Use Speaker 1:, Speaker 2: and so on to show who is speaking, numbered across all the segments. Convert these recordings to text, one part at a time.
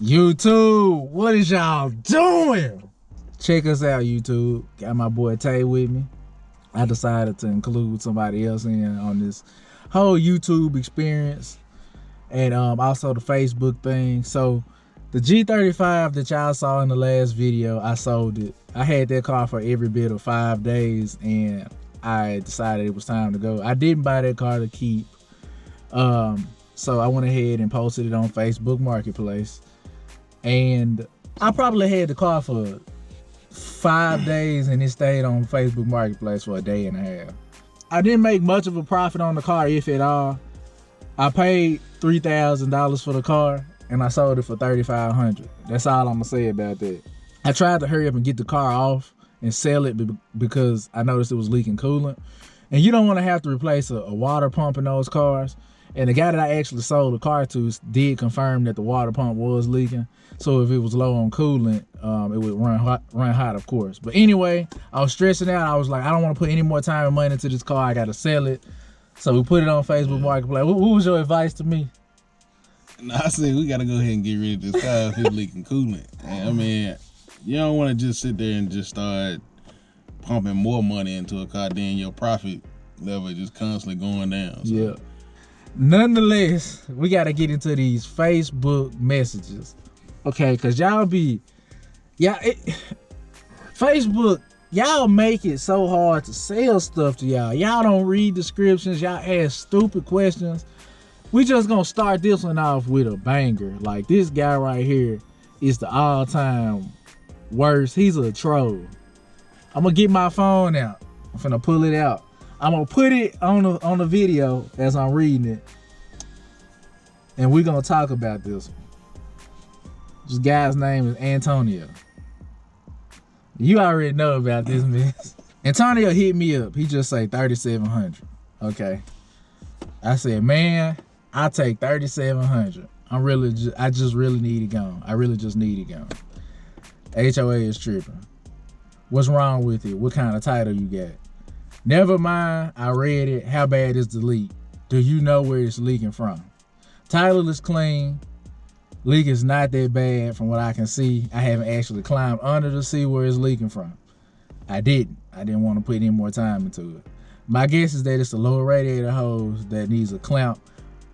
Speaker 1: YouTube, what is y'all doing? Check us out, YouTube. Got my boy Tay with me. I decided to include somebody else in on this whole YouTube experience, and also the Facebook thing. So the G35 that y'all saw in the last video, I sold it. I had that car for every bit of 5 days, and I decided it was time to go. I didn't buy that car to keep. So I went ahead and posted it on Facebook Marketplace. And I probably had the car for 5 days, and it stayed on Facebook Marketplace for a day and a half. I didn't make much of a profit on the car, if at all. I paid $3,000 for the car, and I sold it for $3,500. That's all I'm gonna say about that. I tried to hurry up and get the car off and sell it because I noticed it was leaking coolant. And you don't want to have to replace a water pump in those cars. And the guy that I actually sold the car to did confirm that the water pump was leaking. So if it was low on coolant, it would run hot, of course. But anyway, I was stressing out. I was like, I don't want to put any more time and money into this car. I got to sell it. So we put it on Facebook Marketplace. What was your advice to me?
Speaker 2: No, I said we got to go ahead and get rid of this car if it's leaking coolant. And I mean, you don't want to just sit there and just start pumping more money into a car, then your profit level just constantly going down. So. Yeah.
Speaker 1: Nonetheless, we got to get into these Facebook messages. Okay, because Facebook, y'all make it so hard to sell stuff to y'all. Y'all don't read descriptions. Y'all ask stupid questions. We just gonna start this one off with a banger. Like, this guy right here is the all-time worst. He's a troll. I'm gonna get my phone out. I'm finna pull it out. I'm gonna put it on the video as I'm reading it, and we're gonna talk about this one. This guy's name is Antonio. You already know about this mess. Antonio hit me up. He just say 3,700. Okay. I said, man, I'll take 3,700. I just really need it gone. I really just need it gone. HOA is tripping. What's wrong with it? What kind of title you got? Never mind, I read it. How bad is the leak? Do you know where it's leaking from? Title is clean. Leak is not that bad from what I can see. I haven't actually climbed under to see where it's leaking from. I didn't want to put any more time into it. My guess is that it's the lower radiator hose that needs a clamp,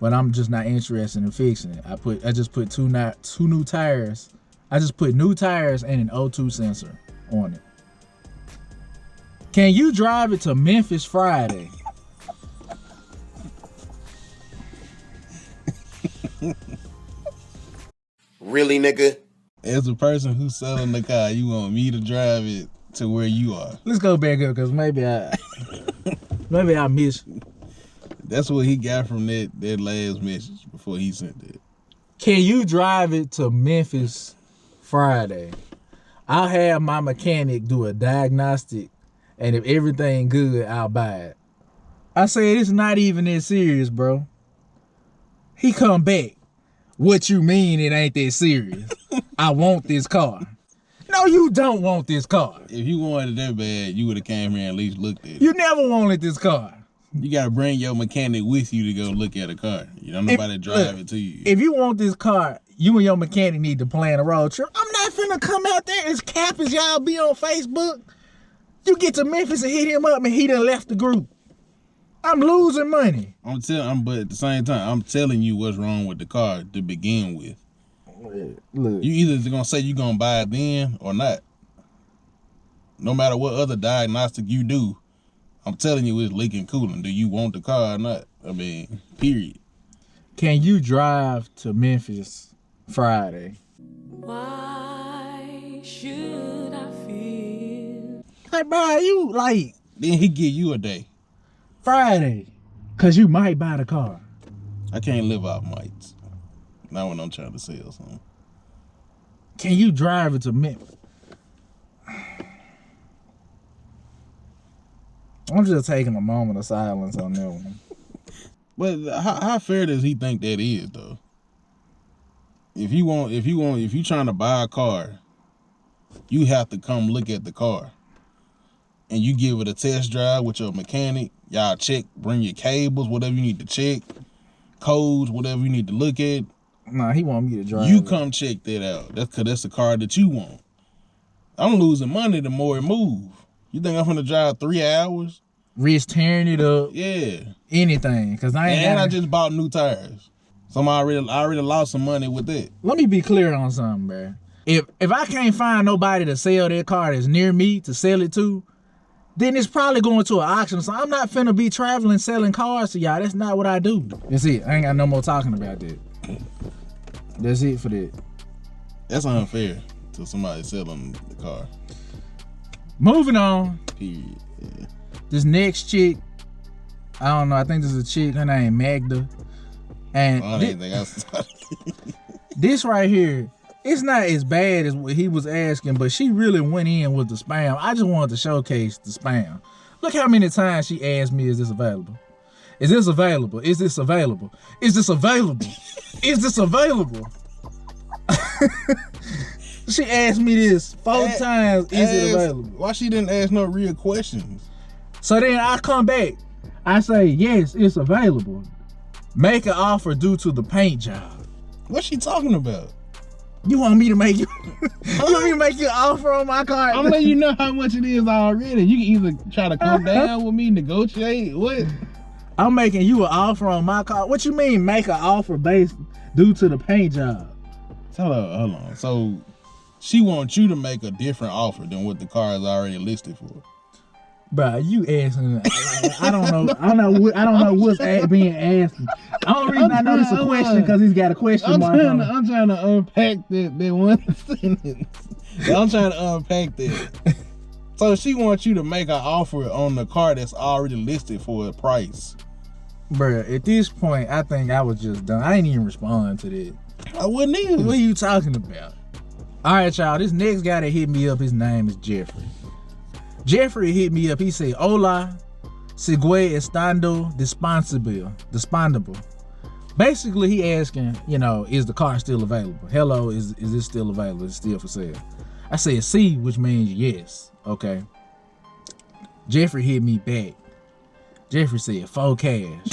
Speaker 1: but I'm just not interested in fixing it. I just put two new tires. I just put new tires and an O2 sensor on it. Can you drive it to Memphis Friday?
Speaker 3: Really, nigga?
Speaker 2: As a person who's selling the car, you want me to drive it to where you are?
Speaker 1: Let's go back up, because maybe I missed.
Speaker 2: That's what he got from that last message before he sent it.
Speaker 1: Can you drive it to Memphis Friday? I'll have my mechanic do a diagnostic, and if everything good, I'll buy it. I said, it's not even that serious, bro. He come back. What you mean it ain't that serious? I want this car. No, you don't want this car.
Speaker 2: If you wanted it that bad, you would have came here and at least looked at it.
Speaker 1: You never wanted this car.
Speaker 2: You got to bring your mechanic with you to go look at a car. You don't nobody drive it to you.
Speaker 1: If you want this car, you and your mechanic need to plan a road trip. I'm not finna come out there as cap as y'all be on Facebook. You get to Memphis and hit him up and he done left the group. I'm losing money.
Speaker 2: But at the same time, I'm telling you what's wrong with the car to begin with. Look. You either gonna say you gonna buy it then or not. No matter what other diagnostic you do, I'm telling you it's leaking coolant. Do you want the car or not? I mean, period.
Speaker 1: Can you drive to Memphis Friday?
Speaker 4: Why should I feel?
Speaker 1: Like, bro, you like...
Speaker 2: Then he give you a day.
Speaker 1: Friday. Because you might buy the car.
Speaker 2: I can't live off mites. Not when I'm trying to sell something.
Speaker 1: Can you drive it to Memphis? I'm just taking a moment of silence on that one.
Speaker 2: But how fair does he think that is, though? If you trying to buy a car, you have to come look at the car. And you give it a test drive with your mechanic. Y'all check, bring your cables, whatever you need to check, codes, whatever you need to look at.
Speaker 1: Nah, he want me to drive.
Speaker 2: You come check that out. That's because that's the car that you want. I'm losing money the more it move. You think I'm gonna drive 3 hours?
Speaker 1: Risk tearing it up.
Speaker 2: Yeah.
Speaker 1: Anything. Cause
Speaker 2: I just bought new tires. So I already lost some money with that.
Speaker 1: Let me be clear on something, man. If I can't find nobody to sell that car that's near me to sell it to, then it's probably going to an auction. So I'm not finna be traveling selling cars to y'all. That's not what I do. That's it. I ain't got no more talking about that. That's it for that.
Speaker 2: That's unfair to somebody selling the car.
Speaker 1: Moving on.
Speaker 2: Period. Yeah.
Speaker 1: This next chick, I don't know. I think this is a chick. Her name Magda. And
Speaker 2: I didn't think I started.
Speaker 1: This right here, it's not as bad as what he was asking, but she really went in with the spam. I just wanted to showcase the spam. Look how many times she asked me, is this available? Is this available? Is this available? Is this available? Is this available? She asked me this 4 times, is it available?
Speaker 2: Why she didn't ask no real questions?
Speaker 1: So then I come back. I say, yes, it's available. Make an offer due to the paint job.
Speaker 2: What's she talking about?
Speaker 1: You want me to make you? You want me to make you an offer on my car?
Speaker 2: I'm letting you know how much it is already. You can either try to come down with me, negotiate. What?
Speaker 1: I'm making you an offer on my car. What you mean make an offer based due to the paint job?
Speaker 2: Hold on. So she wants you to make a different offer than what the car is already listed for.
Speaker 1: Bruh, you asking? I don't know what's being asked. The only reason I know this is a question because he's got a question mark on it.
Speaker 2: I'm trying to unpack that one sentence. I'm trying to unpack that. So she wants you to make an offer on the car that's already listed for a price.
Speaker 1: Bruh, at this point, I think I was just done. I ain't even respond to that.
Speaker 2: I wouldn't either.
Speaker 1: What are you talking about? All right, y'all. This next guy that hit me up, his name is Jeffrey. Jeffrey hit me up. He said, "Hola, sigue estando disponible." Basically, he asking, is the car still available? Hello, is it still available? Is it still for sale? I said, "Sí," which means yes. Okay. Jeffrey hit me back. Jeffrey said, "Full cash."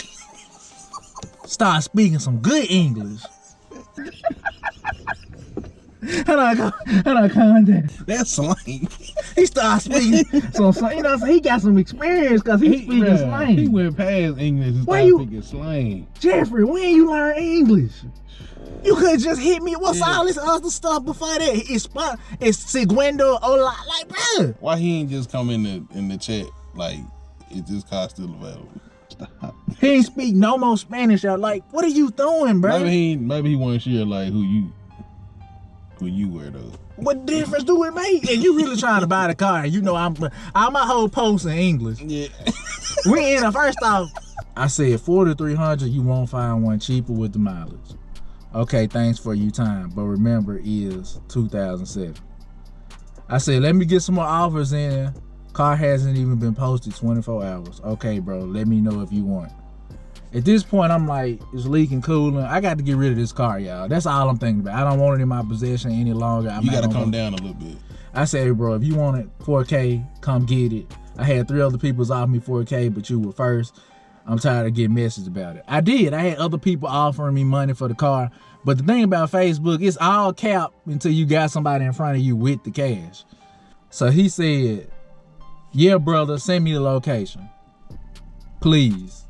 Speaker 1: Start speaking some good English. How do I contact?
Speaker 2: That's slang.
Speaker 1: He started speaking so he got some experience because he's speaking slang.
Speaker 2: He went past English and started speaking slang.
Speaker 1: Jeffrey, when you learn English? You could just hit me. What's all this other stuff before that? It's segundo, hola, like, bruh.
Speaker 2: Why he ain't just come in the chat like, is this car still available? Stop.
Speaker 1: He ain't speak no more Spanish out. Like, what are you doing, bro?
Speaker 2: Maybe he wasn't sure like who you were though.
Speaker 1: What difference do it make? And you really trying to buy the car? I'm my whole post in English.
Speaker 2: Yeah.
Speaker 1: We in the first off. I said 4,300. You won't find one cheaper with the mileage. Okay, thanks for your time, but remember, it is 2007. I said, let me get some more offers in. Car hasn't even been posted 24 hours. Okay, bro, let me know if you want. At this point, I'm like, it's leaking coolant. I got to get rid of this car, y'all. That's all I'm thinking about. I don't want it in my possession any longer.
Speaker 2: You got to come down a little bit.
Speaker 1: I said, hey, bro, if you want it 4K, come get it. I had 3 other people offer me 4K, but you were first. I'm tired of getting messages about it. I did. I had other people offering me money for the car. But the thing about Facebook, it's all cap until you got somebody in front of you with the cash. So he said, yeah, brother, send me the location. Please.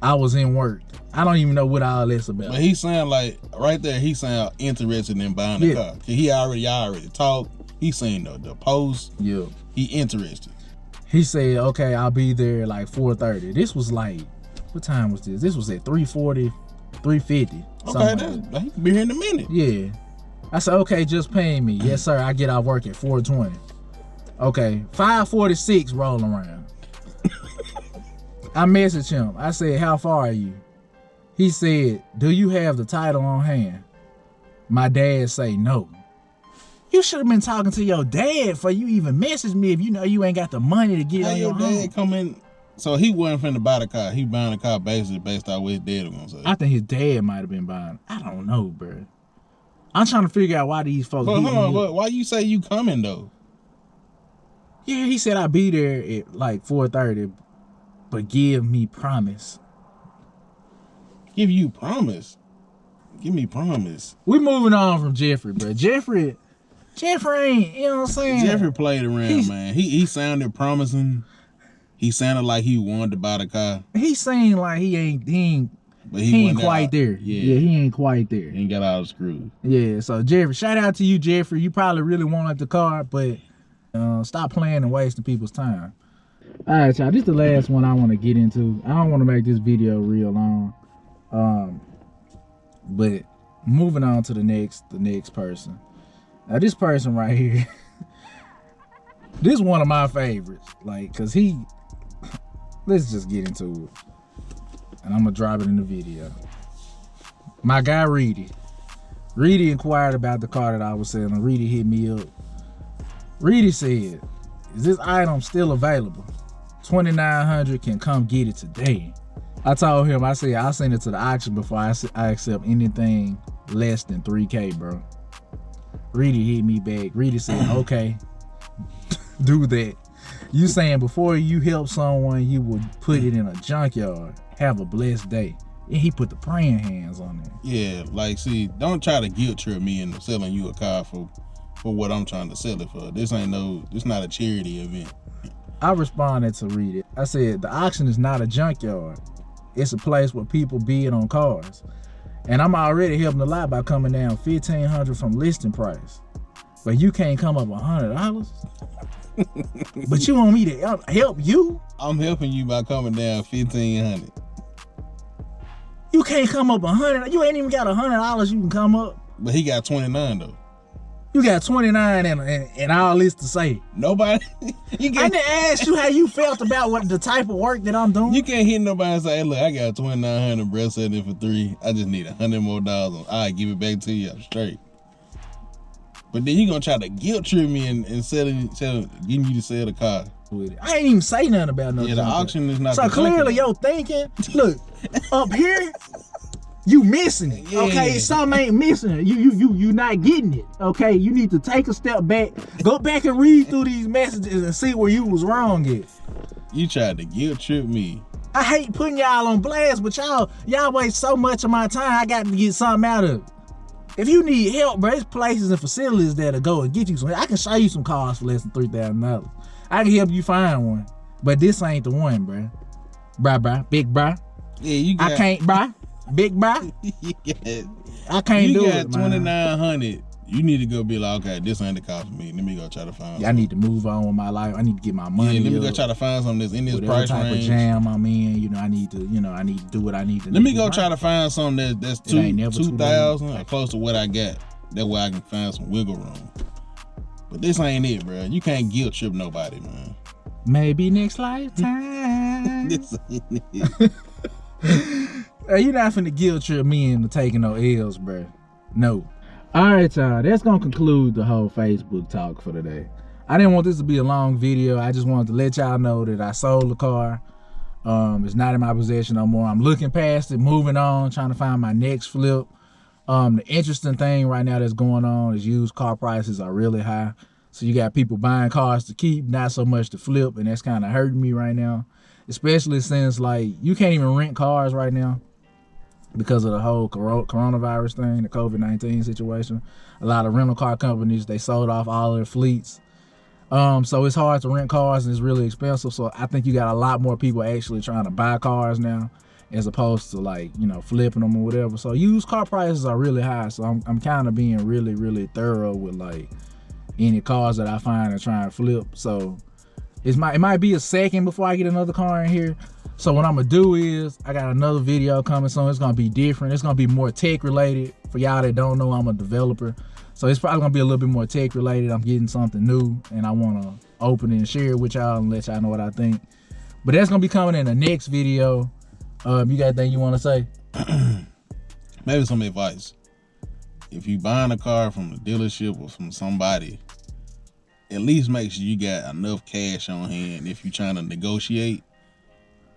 Speaker 1: I was in work. I don't even know what all this about.
Speaker 2: But he sound like, right there, he sound interested in buying the car. Y'all already talked. He seen the post. Yeah. He interested.
Speaker 1: He said, okay, I'll be there like 4:30. This was like, what time was this? This was at 3:40, 3:50.
Speaker 2: Okay, he can be here in a minute.
Speaker 1: Yeah. I said, okay, just pay me. Yes, sir. I get off work at 4:20. Okay, 5:46 rolling around. I messaged him. I said, how far are you? He said, do you have the title on hand? My dad say no. You should have been talking to your dad before you even messaged me if you know you ain't got the money to get on your
Speaker 2: dad come in. So he wasn't finna buy the car. He buying the car basically based on what his dad was gonna say.
Speaker 1: I think his dad might have been buying. I don't know, bro. I'm trying to figure out why these folks.
Speaker 2: But hold on, why you say you coming though?
Speaker 1: Yeah, he said I'd be there at like 4:30, but give me promise.
Speaker 2: Give you promise? Give me promise.
Speaker 1: We moving on from Jeffrey, bro. Jeffrey ain't, you know what I'm saying?
Speaker 2: Jeffrey played around, man. He sounded promising. He sounded like he wanted to buy the car.
Speaker 1: He seemed like he ain't quite there. Yeah, he ain't quite there.
Speaker 2: He ain't got all the screws.
Speaker 1: Yeah, so Jeffrey, shout out to you, Jeffrey. You probably really wanted the car, but stop playing and wasting people's time. All right, y'all, this is the last one I want to get into. I don't want to make this video real long. But moving on to the next person. Now this person right here, this is one of my favorites. Like, cause let's just get into it. And I'm gonna drop it in the video. My guy Reedy inquired about the car that I was selling. Reedy hit me up. Reedy said, "Is this item still available? 2,900 can come get it today." I told him, I said, I'll send it to the auction before I accept anything less than 3K, bro. Reedy hit me back. Reedy said, okay, do that. You saying before you help someone, you would put it in a junkyard. Have a blessed day. And he put the praying hands on it.
Speaker 2: Yeah, like, see, don't try to guilt trip me into selling you a car for what I'm trying to sell it for. This not a charity event.
Speaker 1: I responded to Reedy. I said, the auction is not a junkyard. It's a place where people bid on cars. And I'm already helping a lot by coming down $1,500 from listing price. But you can't come up $100? But you want me to help you?
Speaker 2: I'm helping you by coming down $1,500.
Speaker 1: You can't come up $100. You ain't even got $100 you can come up.
Speaker 2: But he got 29 though.
Speaker 1: You got 29 and all this to say.
Speaker 2: Nobody.
Speaker 1: I didn't ask you how you felt about the type of work that I'm doing.
Speaker 2: You can't hit nobody and say, hey, look, I got 2,900, bro, selling it for $3. I just need $100 more. I'll give it back to you. I'm straight. But then you gonna try to guilt trip me and getting you to sell the car.
Speaker 1: I ain't even say nothing about no.
Speaker 2: Yeah, the auction is not.
Speaker 1: So clearly, yo thinking. Look, up here, you missing it. Yeah. Okay, something ain't missing it. You not getting it. Okay, you need to take a step back, go back and read through these messages and see where you was wrong at.
Speaker 2: You tried to guilt trip me.
Speaker 1: I hate putting y'all on blast, but y'all waste so much of my time. I got to get something out of it. If you need help, bro, there's places and facilities that'll go and get you some. I can show you some cars for less than $3,000. I can help you find one, but this ain't the one, bro. Bruh, big bruh.
Speaker 2: Yeah, you got.
Speaker 1: I can't, bruh. Big bruh.
Speaker 2: Yeah.
Speaker 1: I can't do it,
Speaker 2: You got 2,900. You need to go be like, okay, this ain't the car for me. Let me go try to find.
Speaker 1: Yeah, I need to move on with my life. I need to get my money.
Speaker 2: Yeah, let me go try to find something that's in this price
Speaker 1: type
Speaker 2: range.
Speaker 1: Of jam I'm in. You know, I need to do what I need to.
Speaker 2: Let me go try to find something that's 2,000 or close to what I got. That way I can find some wiggle room. But this ain't it, bro. You can't guilt trip nobody, man.
Speaker 1: Maybe next lifetime.
Speaker 2: This ain't it.
Speaker 1: You're not finna guilt trip me into taking no L's, bro. No. All right, y'all. That's gonna conclude the whole Facebook talk for today. I didn't want this to be a long video. I just wanted to let y'all know that I sold the car. It's not in my possession no more. I'm looking past it, moving on, trying to find my next flip. The interesting thing right now that's going on is used car prices are really high. So you got people buying cars to keep, not so much to flip, and that's kind of hurting me right now. Especially since, like, you can't even rent cars right now because of the whole coronavirus thing, the COVID-19 situation. A lot of rental car companies, they sold off all their fleets. So it's hard to rent cars and it's really expensive. So I think you got a lot more people actually trying to buy cars now as opposed to, like, you know, flipping them or whatever. So used car prices are really high. So I'm kind of being really, really thorough with, like, any cars that I find and try and flip. So it might be a second before I get another car in here. So what I'm gonna do is I got another video coming soon. It's gonna be different. It's gonna be more tech related. For y'all that don't know, I'm a developer. So it's probably gonna be a little bit more tech related. I'm getting something new and I wanna open it and share it with y'all and let y'all know what I think. But that's gonna be coming in the next video. You got anything you wanna say?
Speaker 2: Maybe some advice. If you buying a car from a dealership or from somebody, at least make sure you got enough cash on hand if you're trying to negotiate.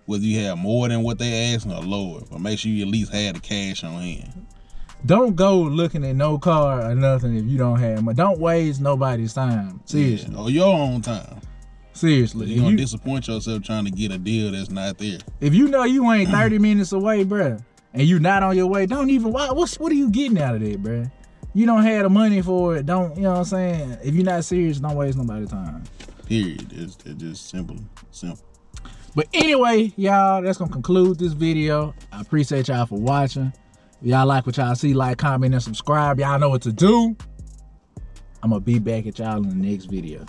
Speaker 2: Whether you have more than what they asking or lower, but make sure you at least have the cash on hand.
Speaker 1: Don't go looking at no car or nothing if you don't have money. Don't waste nobody's time. Seriously.
Speaker 2: Yeah, or your own time.
Speaker 1: Seriously.
Speaker 2: You're going to disappoint yourself trying to get a deal that's not there.
Speaker 1: If you know you ain't 30 minutes away, bruh, and you not on your way, don't even, what are you getting out of that, bruh? You don't have the money for it, don't, you know what I'm saying? If you're not serious, don't waste nobody's time.
Speaker 2: Period. It's just simple.
Speaker 1: But anyway, y'all, that's gonna conclude this video. I appreciate y'all for watching. If y'all like what y'all see, like, comment, and subscribe. Y'all know what to do. I'm gonna be back at y'all in the next video.